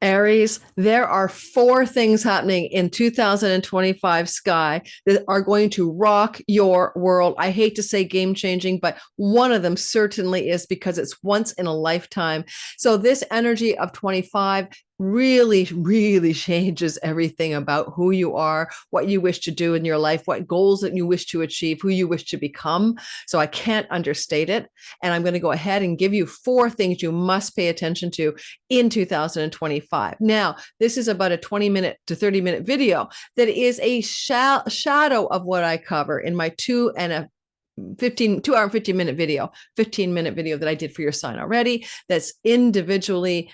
Aries, there are four things happening in 2025 sky that are going to rock your world. I hate to say game changing, but one of them certainly is because it's once in a lifetime. So this energy of 25 really, really changes everything about who you are, what you wish to do in your life, what goals that you wish to achieve, who you wish to become. So I can't understate it. And I'm going to go ahead and give you four things you must pay attention to in 2025. Now, this is about a 20-minute to 30-minute video that is a shadow of what I cover in my 2 hour 15-minute video, 15-minute video that I did for your sign already. That's individually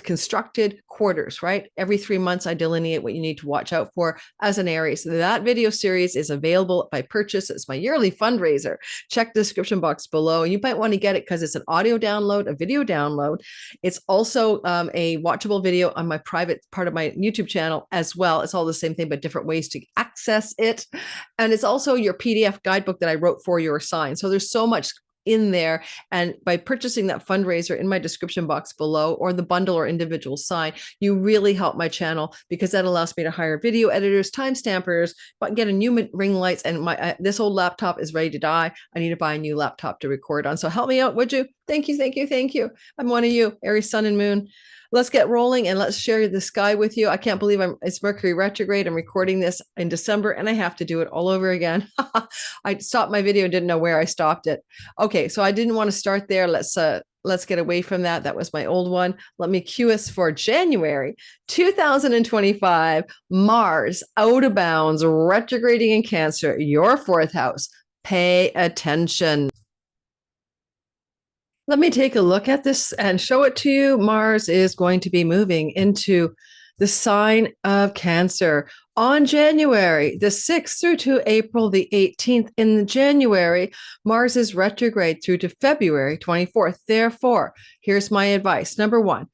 constructed quarters, right? Every 3 months, I delineate what you need to watch out for as an Aries. So that video series is available by purchase. It's my yearly fundraiser. Check the description box below. You might want to get it because it's an audio download, a video download. It's also a watchable video on my private part of my YouTube channel as well. It's all the same thing, but different ways to access it. And it's also your PDF guidebook that I wrote for your sign. So there's so much in there. And by purchasing that fundraiser in my description box below, or the bundle or individual sign, you really help my channel, because that allows me to hire video editors, time stampers, but get a new ring lights. And my this old laptop is ready to die. I need to buy a new laptop to record on. So help me out, would you? Thank you, thank you, thank you. I'm one of you, Aries Sun and Moon. Let's get rolling and let's share the sky with you. I can't believe it's Mercury retrograde. I'm recording this in December and I have to do it all over again. I stopped my video and didn't know where I stopped it. Okay, so I didn't want to start there. Let's get away from that. That was my old one. Let me cue us for January 2025. Mars out of bounds, retrograding in Cancer, your fourth house. Pay attention. Let me take a look at this and show it to you. Mars is going to be moving into the sign of Cancer on January the 6th through to April the 18th. In January, Mars is retrograde through to February 24th. Therefore, here's my advice. Number one,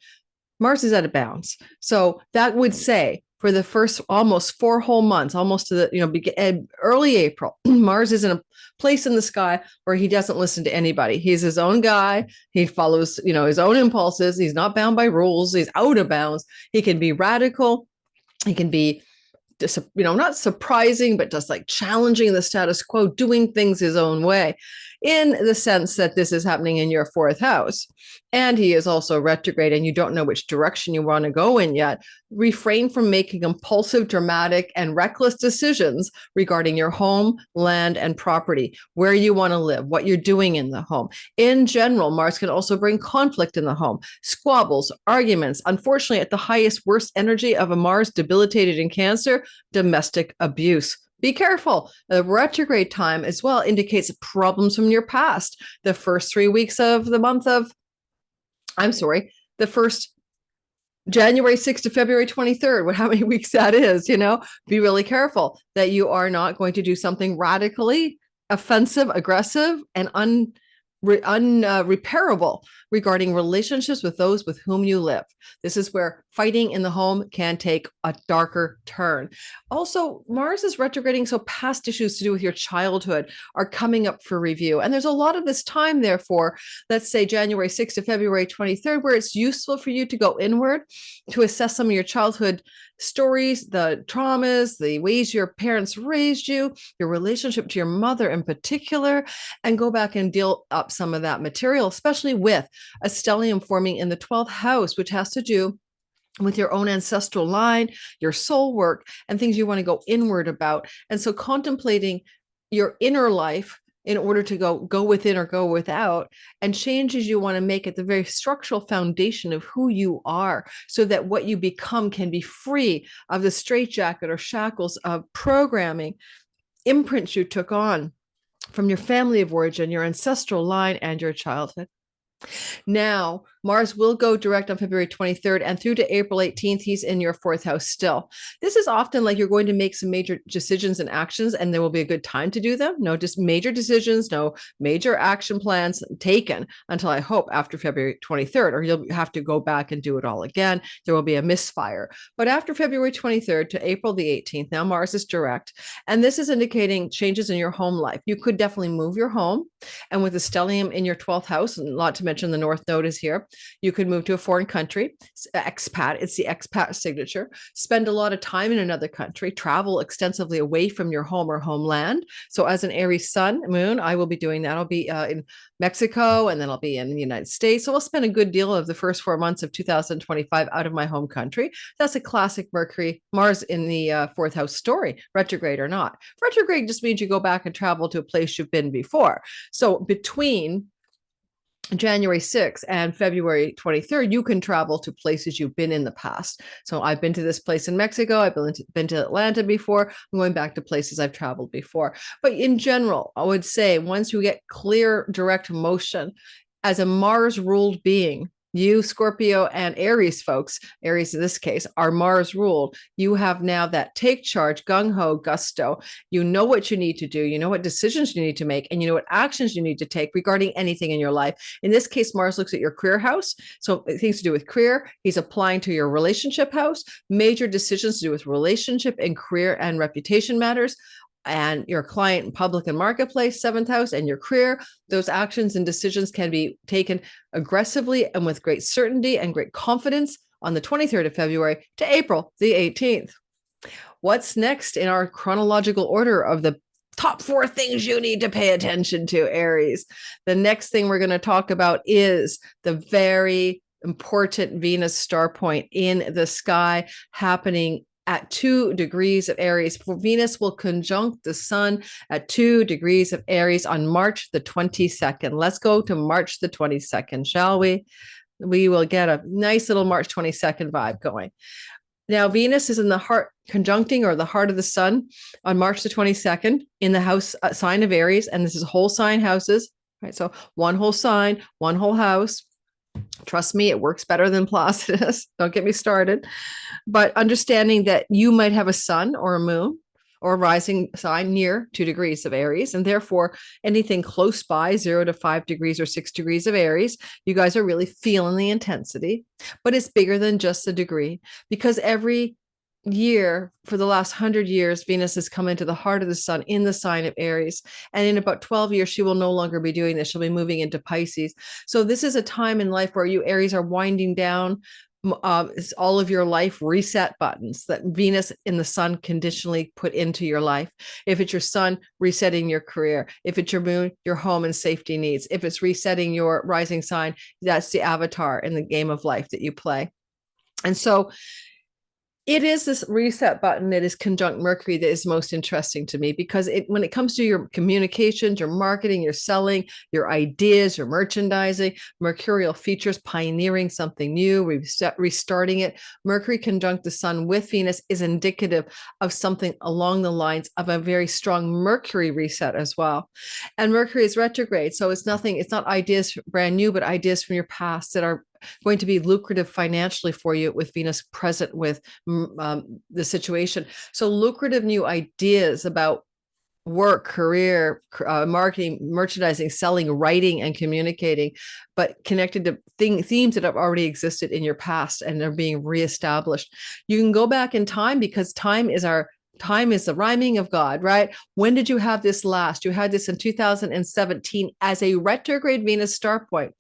Mars is out of bounds. So that would say for the first almost 4 whole months, almost to the early April, Mars is in a place in the sky where he doesn't listen to anybody. He's his own guy. He follows, his own impulses. He's not bound by rules. He's out of bounds. He can be radical. He can be, not surprising, but just like challenging the status quo, doing things his own way, in the sense that this is happening in your fourth house. And he is also retrograde and you don't know which direction you want to go in yet. Refrain from making impulsive, dramatic, and reckless decisions regarding your home, land, and property, where you want to live, what you're doing in the home. In general, Mars can also bring conflict in the home, squabbles, arguments. Unfortunately, at the highest, worst energy of a Mars debilitated in Cancer, domestic abuse. Be careful. The retrograde time as well indicates problems from your past. The first 3 weeks of the month of, the first January 6th to February 23rd, how many weeks that is, be really careful that you are not going to do something radically offensive, aggressive, and unrepairable regarding relationships with those with whom you live. This is where fighting in the home can take a darker turn. Also, Mars is retrograding, so past issues to do with your childhood are coming up for review. And there's a lot of this time, therefore, let's say January 6th to February 23rd, where it's useful for you to go inward to assess some of your childhood stories, the traumas, the ways your parents raised you, your relationship to your mother in particular, and go back and deal up some of that material, especially with a stellium forming in the 12th house, which has to do with your own ancestral line, your soul work, and things you want to go inward about. And so contemplating your inner life in order to go within or go without, and changes you want to make at the very structural foundation of who you are, so that what you become can be free of the straitjacket or shackles of programming, imprints you took on from your family of origin, your ancestral line, and your childhood. Now, Mars will go direct on February 23rd and through to April 18th. He's in your fourth house still. This is often like you're going to make some major decisions and actions, and there will be a good time to do them. No, just major decisions, no major action plans taken until, I hope, after February 23rd, or you'll have to go back and do it all again. There will be a misfire. But after February 23rd to April the 18th, now Mars is direct. And this is indicating changes in your home life. You could definitely move your home. And with the stellium in your 12th house, and not to mention the North Node is here, you could move to a foreign country, expat, it's the expat signature, spend a lot of time in another country, travel extensively away from your home or homeland. So as an Aries sun, moon, I will be doing that. I'll be in Mexico, and then I'll be in the United States. So I'll spend a good deal of the first 4 months of 2025 out of my home country. That's a classic Mercury, Mars in the fourth house story, retrograde or not. Retrograde just means you go back and travel to a place you've been before. So between January 6th and February 23rd, you can travel to places you've been in the past. So I've been to this place in Mexico. I've been to Atlanta before. I'm going back to places I've traveled before. But in general, I would say once you get clear, direct motion as a Mars ruled being, you Scorpio and Aries folks, Aries in this case, are Mars ruled. You have now that take charge, gung-ho, gusto. You know what you need to do. You know what decisions you need to make, and you know what actions you need to take regarding anything in your life. In this case, Mars looks at your career house. So things to do with career, he's applying to your relationship house, major decisions to do with relationship and career and reputation matters, and your client and public and marketplace, seventh house, and your career. Those actions and decisions can be taken aggressively and with great certainty and great confidence on the 23rd of February to April the 18th. What's next in our chronological order of the top 4 things you need to pay attention to, Aries? The next thing we're going to talk about is the very important Venus star point in the sky happening at 2 degrees of Aries. For Venus will conjunct the sun at 2 degrees of Aries on March the 22nd. Let's go to March the 22nd, shall we? We will get a nice little March 22nd vibe going. Now, Venus is in the heart conjuncting, or the heart of the sun, on March the 22nd in the house sign of Aries. And this is whole sign houses, right? So one whole sign, one whole house. Trust me, it works better than Placidus. Don't get me started. But understanding that you might have a sun or a moon or a rising sign near 2 degrees of Aries, and therefore anything close by 0 to 5 degrees or 6 degrees of Aries, you guys are really feeling the intensity. But it's bigger than just a degree, because every year for the last 100 years, Venus has come into the heart of the sun in the sign of Aries. And in about 12 years, she will no longer be doing this. She'll be moving into Pisces. So this is a time in life where you Aries are winding down it's all of your life reset buttons that Venus in the sun conditionally put into your life. If it's your sun, resetting your career. If it's your moon, your home and safety needs. If it's resetting your rising sign, that's the avatar in the game of life that you play. And so it is this reset button that is conjunct Mercury that is most interesting to me, because when it comes to your communications, your marketing, your selling, your ideas, your merchandising, mercurial features, pioneering something new, restarting it, Mercury conjunct the sun with Venus is indicative of something along the lines of a very strong Mercury reset as well. And Mercury is retrograde. So it's not ideas brand new, but ideas from your past that are going to be lucrative financially for you with Venus present with the situation. So lucrative new ideas about work, career, marketing, merchandising, selling, writing, and communicating, but connected to themes that have already existed in your past and are being reestablished. You can go back in time, because time is the rhyming of God, right? When did you have this last? You had this in 2017 as a retrograde Venus star point.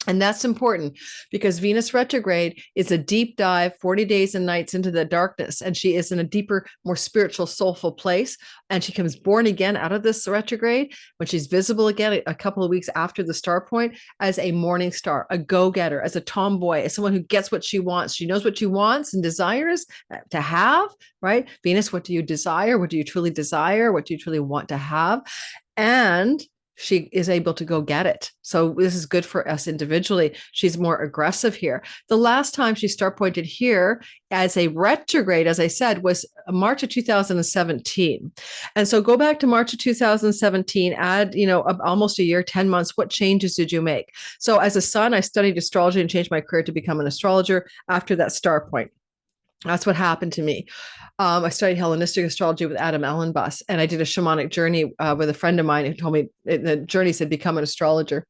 And that's important, because Venus retrograde is a deep dive, 40 days and nights into the darkness. And she is in a deeper, more spiritual, soulful place. And she comes born again out of this retrograde when she's visible again a couple of weeks after the star point as a morning star, a go-getter, as a tomboy, as someone who gets what she wants. She knows what she wants and desires to have, right? Venus, what do you desire? What do you truly desire? What do you truly want to have? And she is able to go get it. So this is good for us individually. She's more aggressive here. The last time she star pointed here as a retrograde, as I said, was March of 2017. And so go back to March of 2017, add, almost a year, 10 months. What changes did you make? So as a sun, I studied astrology and changed my career to become an astrologer after that star point. That's what happened to me. I studied Hellenistic astrology with Adam Ellenbus, and I did a shamanic journey with a friend of mine who told me the journey said become an astrologer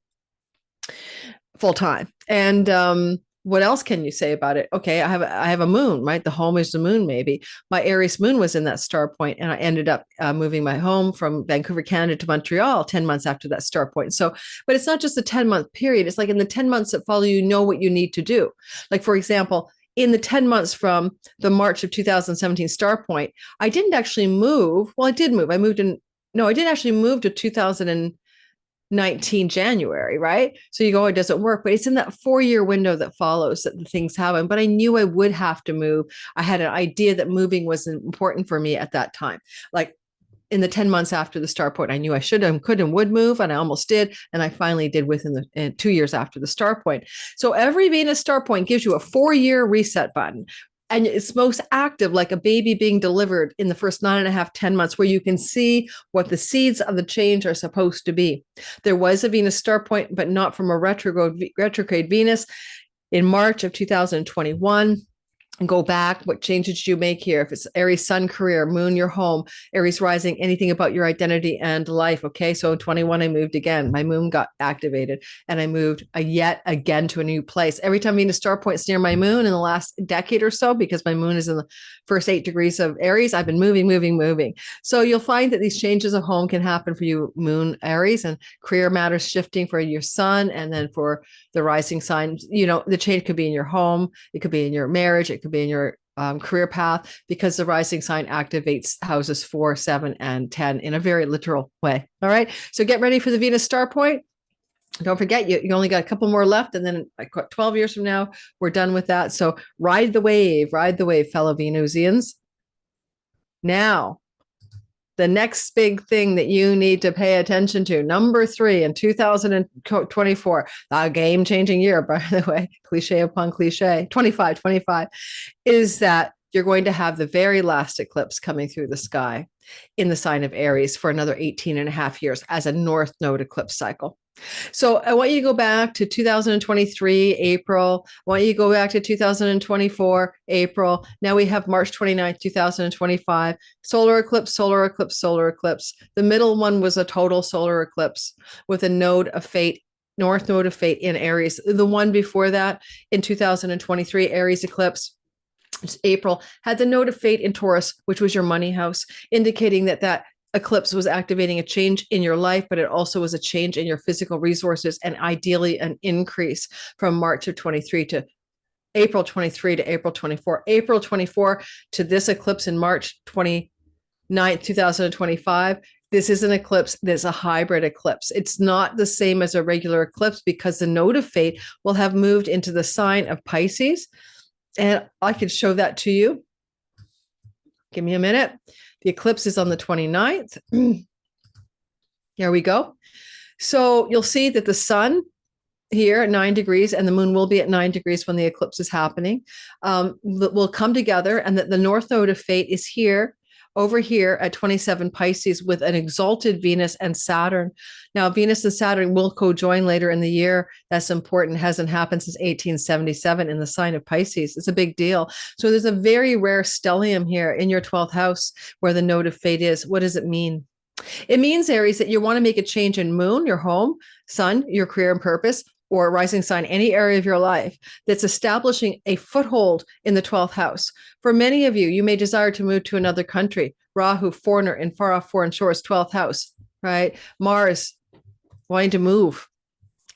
full time. And what else can you say about it? Okay, I have a moon, right? The home is the moon. Maybe my Aries moon was in that star point, and I ended up moving my home from Vancouver, Canada, to Montreal 10 months after that star point. So, but it's not just a 10-month period. It's like in the 10 months that follow, you know what you need to do. Like, for example, in the 10 months from the March of 2017 star point, I didn't actually move. Well, I did move. I moved in. No, I didn't actually move to 2019 January, right? So you go, it doesn't work, but it's in that 4-year window that follows that the things happen. But I knew I would have to move. I had an idea that moving was important for me at that time. Like in the 10 months after the star point, I knew I should and could and would move, and I almost did. And I finally did within the 2 years after the star point. So every Venus star point gives you a 4-year reset button. And it's most active, like a baby being delivered in the first 9.5, 10 months, where you can see what the seeds of the change are supposed to be. There was a Venus star point, but not from a retrograde Venus in March of 2021. And go back, what changes did you make here? If it's Aries sun, career, moon, your home, Aries rising, anything about your identity and life. Okay, so in 21 I moved again. My moon got activated, and I moved yet again to a new place. Every time Venus star points near my moon in the last decade or so, because my moon is in the first 8 degrees of Aries, I've been moving. So you'll find that these changes of home can happen for you, moon Aries, and career matters shifting for your sun, and then for the rising sign, the change could be in your home, it could be in your marriage, it could be in your career path, because the rising sign activates houses 4, 7, and 10 in a very literal way. All right. So get ready for the Venus star point. Don't forget, you only got a couple more left, and then like 12 years from now, we're done with that. So ride the wave, fellow Venusians. Now, the next big thing that you need to pay attention to, number 3 in 2024, a game-changing year, by the way, cliche upon cliche, 25, is that you're going to have the very last eclipse coming through the sky in the sign of Aries for another 18.5 years as a North Node eclipse cycle. So I want you to go back to 2023, April. I want you to go back to 2024, April. Now we have March 29th, 2025. Solar eclipse. The middle one was a total solar eclipse with a node of fate, North Node of fate in Aries. The one before that in 2023, Aries eclipse, April, had the node of fate in Taurus, which was your money house, indicating that eclipse was activating a change in your life, but it also was a change in your physical resources, and ideally an increase from March of 23 to April 23 to April 24. April 24 to this eclipse in March 29th, 2025. This is an eclipse that's a hybrid eclipse. It's not the same as a regular eclipse because the node of fate will have moved into the sign of Pisces. And I could show that to you. Give me a minute. The eclipse is on the 29th. Here we go. So you'll see that the sun here at 9 degrees and the moon will be at 9 degrees when the eclipse is happening, will come together, and that the North Node of fate is here, over here at 27 Pisces with an exalted Venus and Saturn. Now, Venus and Saturn will co-join later in the year. That's important. It hasn't happened since 1877 in the sign of Pisces. It's a big deal. So there's a very rare stellium here in your 12th house where the node of fate is. What does it mean? It means, Aries, that you want to make a change in moon, your home, sun, your career and purpose, or rising sign, any area of your life that's establishing a foothold in the 12th house. For many of you, you may desire to move to another country. Rahu, foreigner in far off foreign shores, 12th house, right? Mars, wanting to move,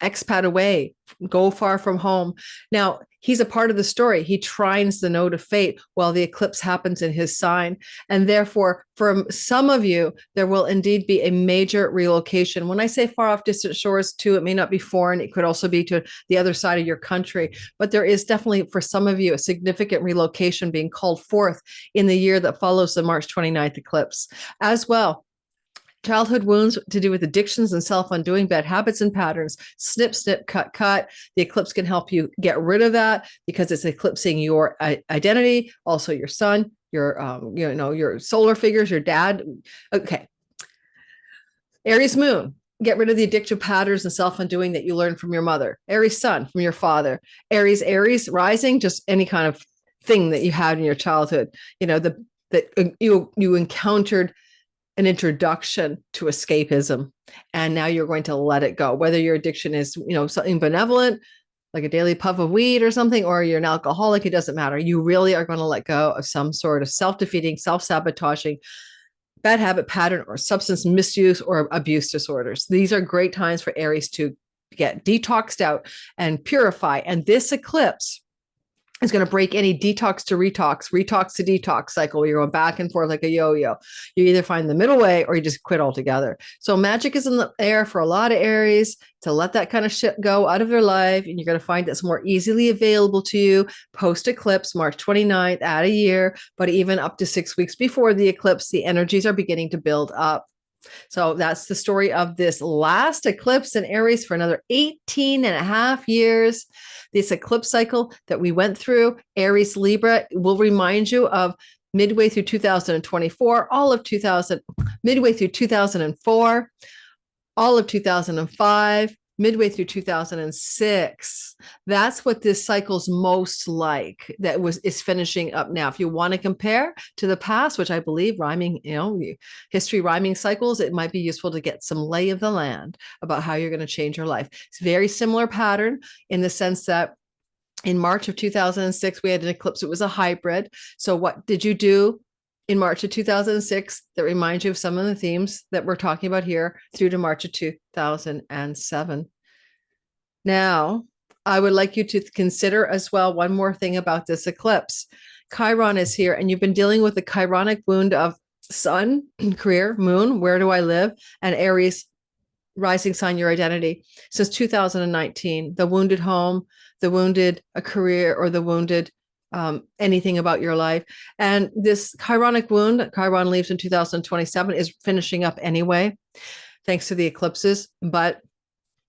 expat away, go far from home. Now, he's a part of the story. He trines the node of fate while the eclipse happens in his sign. And therefore, for some of you, there will indeed be a major relocation. When I say far off distant shores too, it may not be foreign. It could also be to the other side of your country. But there is definitely, for some of you, a significant relocation being called forth in the year that follows the March 29th eclipse. As well, childhood wounds to do with addictions and self-undoing, bad habits and patterns, snip, cut. The eclipse can help you get rid of that because it's eclipsing your identity, also your sun, your solar figures, your dad. Okay. Aries moon, get rid of the addictive patterns and self-undoing that you learned from your mother. Aries sun, from your father. Aries rising, just any kind of thing that you had in your childhood, that you encountered an introduction to escapism, and now you're going to let it go, whether your addiction is something benevolent, like a daily puff of weed or something, or you're an alcoholic, it doesn't matter. You really are going to let go of some sort of self-defeating, self-sabotaging bad habit pattern or substance misuse or abuse disorders. These are great times for Aries to get detoxed out and purify. And this eclipse is going to break any detox to retox, retox to detox cycle. You're going back and forth like a yo-yo. You either find the middle way or you just quit altogether. So magic is in the air for a lot of Aries to let that kind of shit go out of their life. And you're going to find it's more easily available to you post eclipse, March 29th, at a year, but even up to 6 weeks before the eclipse, the energies are beginning to build up. So that's the story of this last eclipse in Aries for another 18 and a half years. This eclipse cycle that we went through, Aries Libra, will remind you of midway through 2024, all of 2000, midway through 2004, all of 2005, midway through 2006. That's what this cycle's most like, is finishing up now. If you want to compare to the past, which I believe rhyming, history rhyming cycles, it might be useful to get some lay of the land about how you're going to change your life. It's a very similar pattern in the sense that in March of 2006, we had an eclipse. It was a hybrid. So what did you do in March of 2006 that reminds you of some of the themes that we're talking about here through to March of 2007? Now, I would like you to consider as well one more thing about this eclipse. Chiron is here, and you've been dealing with the chironic wound of sun, career, moon, where do I live, and Aries, rising sign, your identity, since 2019, the wounded home, the wounded a career, or the wounded anything about your life. And this chironic wound, Chiron leaves in 2027, is finishing up anyway, thanks to the eclipses. But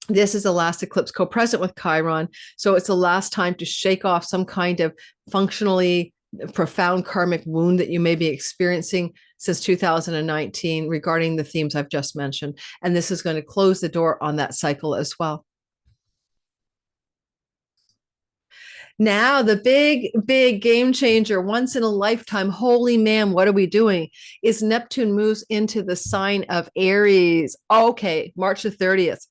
this is the last eclipse co-present with Chiron. So it's the last time to shake off some kind of functionally profound karmic wound that you may be experiencing since 2019 regarding the themes I've just mentioned. And this is going to close the door on that cycle as well. Now, the big game changer, once in a lifetime, holy man, what are we doing? Is Neptune moves into the sign of Aries. Okay, March the 30th.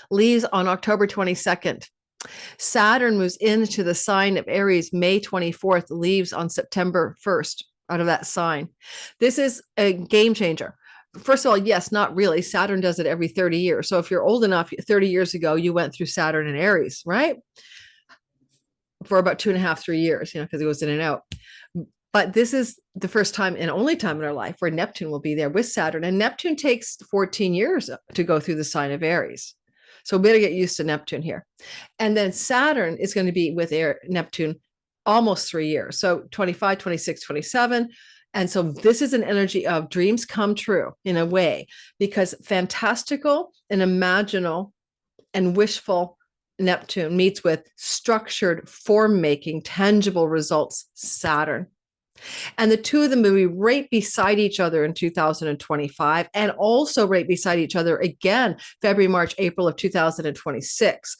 Leaves on October 22nd. Saturn moves into the sign of Aries May 24th, leaves on September 1st out of that sign. This is a game changer. First of all, yes, not really. Saturn does it every 30 years. So if you're old enough, 30 years ago, you went through Saturn and Aries, right? For about 2.5, 3 years, because it goes in and out. But this is the first time and only time in our life where Neptune will be there with Saturn. And Neptune takes 14 years to go through the sign of Aries. So we better get used to Neptune here. And then Saturn is going to be with Neptune almost 3 years. So 25, 26, 27. And so this is an energy of dreams come true in a way, because fantastical and imaginal and wishful Neptune meets with structured, form-making, tangible results, Saturn. And the two of them will be right beside each other in 2025, and also right beside each other again, February, March, April of 2026.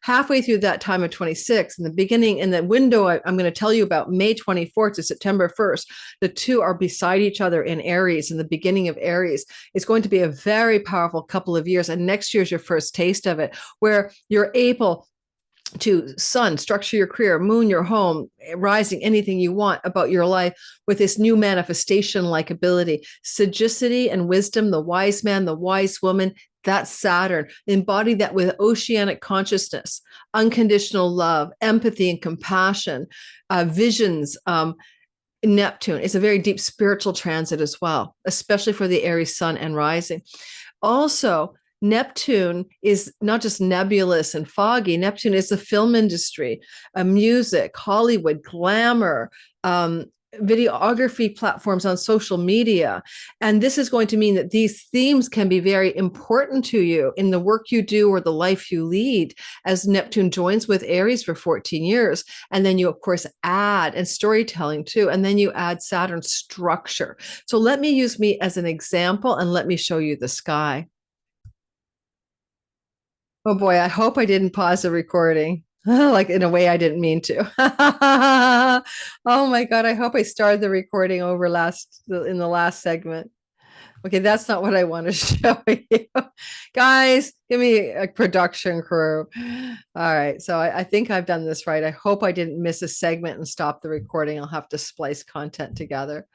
Halfway through that time of 26, in the beginning, in the window I'm going to tell you about, May 24th to September 1st, the two are beside each other in Aries, in the beginning of Aries. It's going to be a very powerful couple of years. And next year's your first taste of it, where you're able to sun, structure your career, moon, your home, rising, anything you want about your life with this new manifestation-like ability, sagacity and wisdom, the wise man, the wise woman. That's Saturn. Embody that with oceanic consciousness, unconditional love, empathy and compassion, visions. Neptune is a very deep spiritual transit as well, especially for the Aries sun and rising. Also, Neptune is not just nebulous and foggy. Neptune is the film industry, music, Hollywood, glamour, videography platforms on social media. And this is going to mean that these themes can be very important to you in the work you do or the life you lead, as Neptune joins with Aries for 14 years. And then you, of course, add, and storytelling too, and then you add Saturn structure. So let me use me as an example, and let me show you the sky. Oh boy, I hope I didn't pause the recording. Like in a way I didn't mean to. Oh my God, I hope I started the recording over in the last segment. Okay, that's not what I want to show you. Guys, give me a production crew. All right, so I think I've done this right. I hope I didn't miss a segment and stop the recording. I'll have to splice content together.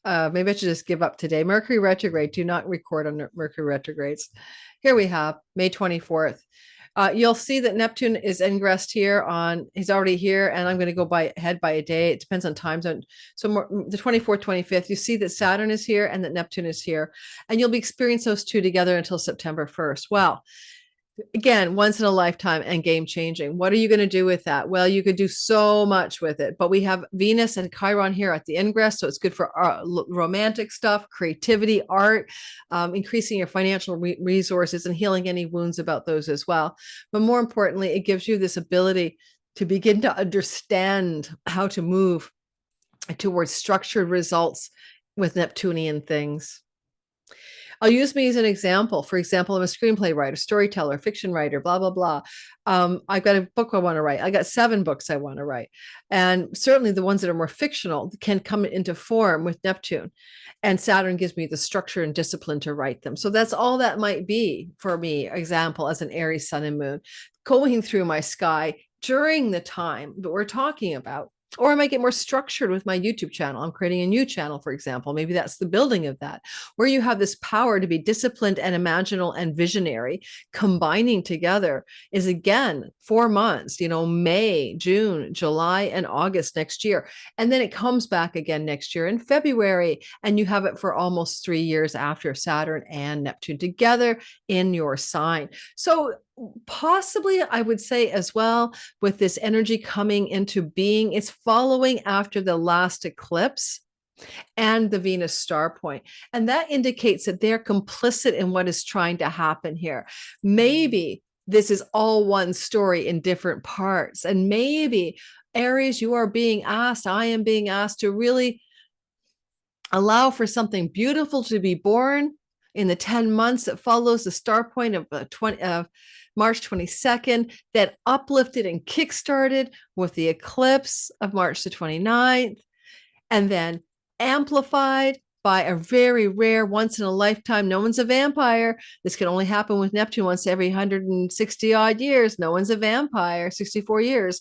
Maybe I should just give up today. Mercury retrograde. Do not record on Mercury retrogrades. Here we have May 24th. You'll see that Neptune is ingressed here on, he's already here, and I'm going to go ahead by a day. It depends on time zone. So the 24th, 25th, you see that Saturn is here and that Neptune is here, and you'll be experiencing those two together until September 1st. Well, again, once in a lifetime and game changing. What are you going to do with that? Well, you could do so much with it, but we have Venus and Chiron here at the ingress. So it's good for romantic stuff, creativity, art, increasing your financial resources and healing any wounds about those as well. But more importantly, it gives you this ability to begin to understand how to move towards structured results with Neptunian things. I'll use me as an example. For example, I'm a screenplay writer, storyteller, fiction writer, blah, blah, blah. I've got a book I want to write. I got 7 books I want to write. And certainly the ones that are more fictional can come into form with Neptune. And Saturn gives me the structure and discipline to write them. So that's all that might be for me, example, as an Aries sun and moon, going through my sky during the time that we're talking about. Or I might get more structured with my YouTube channel. I'm creating a new channel, for example. Maybe that's the building of that, where you have this power to be disciplined and imaginal and visionary. Combining together is, again, 4 months, May, June, July, and August next year. And then it comes back again next year in February. And you have it for almost 3 years after Saturn and Neptune together in your sign. So possibly I would say as well, with this energy coming into being, it's following after the last eclipse and the Venus star point. And that indicates that they're complicit in what is trying to happen here. Maybe this is all one story in different parts. And maybe Aries, you are being asked, I am being asked to really allow for something beautiful to be born in the 10 months that follows the star point of March 22nd, that uplifted and kickstarted with the eclipse of March the 29th, and then amplified by a very rare, once in a lifetime, no one's a vampire. This can only happen with Neptune once every 160 odd years. No one's a vampire, 64 years.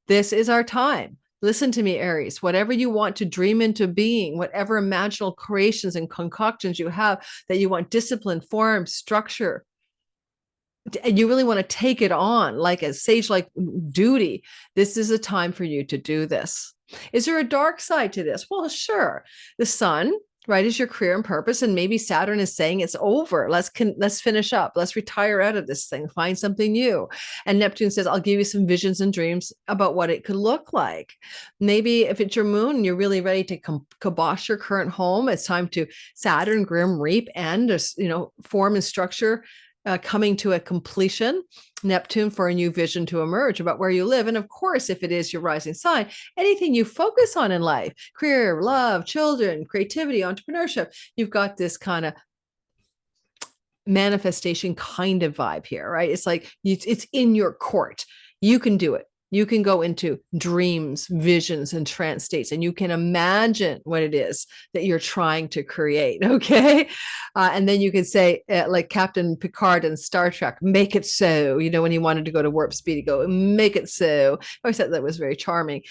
This is our time. Listen to me, Aries. Whatever you want to dream into being, whatever imaginal creations and concoctions you have that you want discipline, form, structure, and you really want to take it on like a sage-like duty, this is a time for you to do this. Is there a dark side to this? Well, sure. The sun, right, is your career and purpose, and maybe Saturn is saying it's over. Let's finish up. Let's retire out of this thing. Find something new. And Neptune says, I'll give you some visions and dreams about what it could look like. Maybe if it's your moon and you're really ready to kibosh your current home, it's time to Saturn, grim reap, and form and structure coming to a completion. Neptune for a new vision to emerge about where you live. And of course, if it is your rising sign, anything you focus on in life, career, love, children, creativity, entrepreneurship, you've got this kind of manifestation kind of vibe here, right? It's like it's in your court. You can do it. You can go into dreams, visions, and trance states, and you can imagine what it is that you're trying to create, okay? And then you can say, like Captain Picard in Star Trek, make it so, when he wanted to go to warp speed, he'd go, make it so. I always thought that was very charming.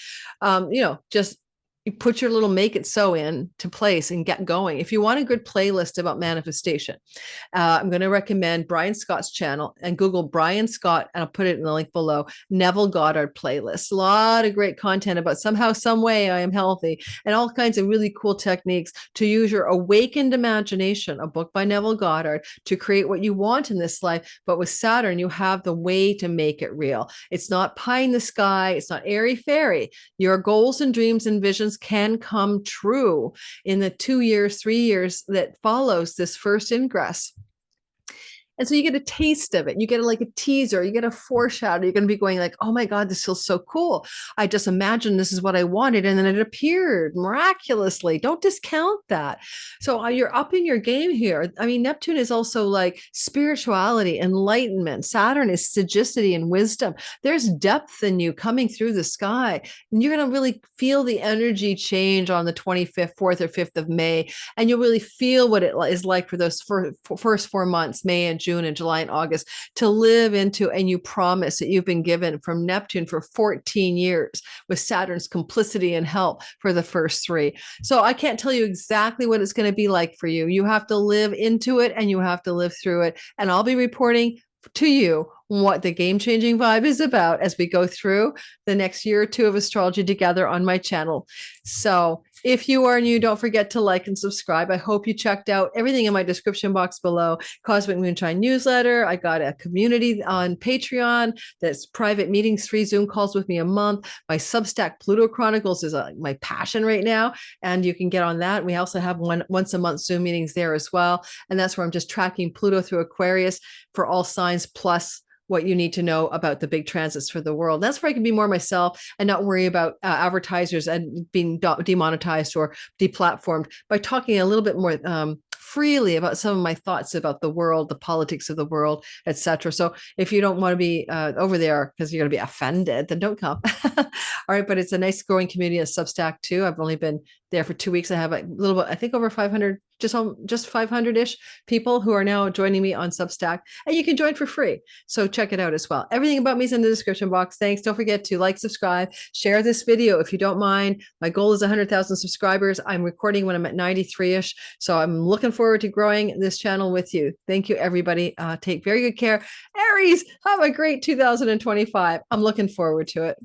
Just you put your little make it so in to place and get going. If you want a good playlist about manifestation, I'm going to recommend Brian Scott's channel, and Google Brian Scott, and I'll put it in the link below, Neville Goddard playlist. A lot of great content about somehow, some way I am healthy, and all kinds of really cool techniques to use your awakened imagination, a book by Neville Goddard, to create what you want in this life. But with Saturn, you have the way to make it real. It's not pie in the sky. It's not airy fairy. Your goals and dreams and visions can come true in the 2 years, 3 years that follows this first ingress. And so you get a taste of it. You get like a teaser, you get a foreshadow. You're going to be going like, oh my God, this feels so cool. I just imagined this is what I wanted. And then it appeared miraculously. Don't discount that. So you're upping your game here. I mean, Neptune is also like spirituality, enlightenment. Saturn is sagacity and wisdom. There's depth in you coming through the sky. And you're going to really feel the energy change on the 25th, 4th, or 5th of May. And you'll really feel what it is like for those first 4 months, May and June and July and August, to live into a new promise that you've been given from Neptune for 14 years, with Saturn's complicity and help for the first 3. So I can't tell you exactly what it's going to be like for you. You have to live into it and you have to live through it. And I'll be reporting to you what the game-changing vibe is about as we go through the next year or 2 of astrology together on my channel. So if you are new, don't forget to like and subscribe. I hope you checked out everything in my description box below. Cosmic Moonshine newsletter. I got a community on Patreon that's private meetings, free Zoom calls with me a month. My Substack Pluto Chronicles is my passion right now, and you can get on that. We also have once a month Zoom meetings there as well, and that's where I'm just tracking Pluto through Aquarius for all signs, plus what you need to know about the big transits for the world. That's where I can be more myself and not worry about advertisers and being demonetized or deplatformed, by talking a little bit more freely about some of my thoughts about the world, the politics of the world, etc. So if you don't want to be over there because you're going to be offended, then don't come. All right, but it's a nice growing community of Substack too. I've only been there for 2 weeks. I have a little bit, I think over 500, just 500-ish people who are now joining me on Substack, and you can join for free. So check it out as well. Everything about me is in the description box. Thanks. Don't forget to like, subscribe, share this video if you don't mind. My goal is 100,000 subscribers. I'm recording when I'm at 93-ish. So I'm looking forward to growing this channel with you. Thank you, everybody. Take very good care. Aries, have a great 2025. I'm looking forward to it.